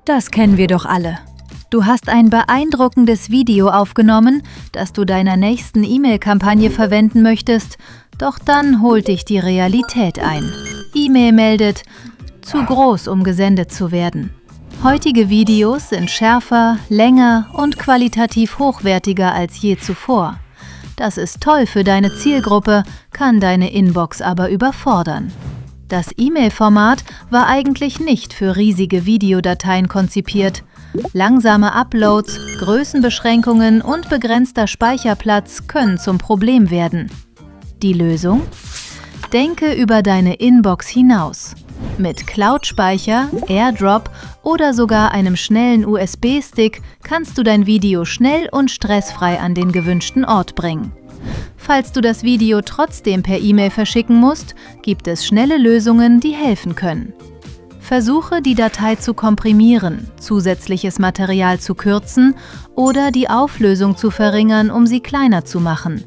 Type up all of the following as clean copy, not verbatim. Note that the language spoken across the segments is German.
Das kennen wir doch alle. Du hast ein beeindruckendes Video aufgenommen, das du deiner nächsten E-Mail-Kampagne verwenden möchtest, doch dann holt dich die Realität ein. E-Mail meldet, zu groß, um gesendet zu werden. Heutige Videos sind schärfer, länger und qualitativ hochwertiger als je zuvor. Das ist toll für deine Zielgruppe, kann deine Inbox aber überfordern. Das E-Mail-Format war eigentlich nicht für riesige Videodateien konzipiert. Langsame Uploads, Größenbeschränkungen und begrenzter Speicherplatz können zum Problem werden. Die Lösung? Denke über deine Inbox hinaus. Mit Cloud-Speicher, AirDrop oder sogar einem schnellen USB-Stick kannst du dein Video schnell und stressfrei an den gewünschten Ort bringen. Falls du das Video trotzdem per E-Mail verschicken musst, gibt es schnelle Lösungen, die helfen können. Versuche, die Datei zu komprimieren, zusätzliches Material zu kürzen oder die Auflösung zu verringern, um sie kleiner zu machen.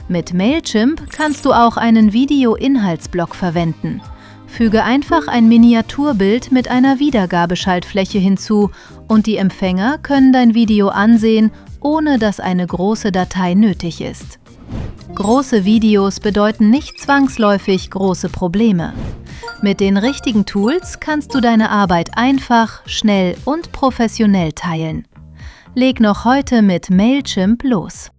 Mit Mailchimp kannst du auch einen Video-Inhaltsblock verwenden. Füge einfach ein Miniaturbild mit einer Wiedergabeschaltfläche hinzu und die Empfänger können dein Video ansehen, ohne dass eine große Datei nötig ist. Große Videos bedeuten nicht zwangsläufig große Probleme. Mit den richtigen Tools kannst du deine Arbeit einfach, schnell und professionell teilen. Leg noch heute mit Mailchimp los!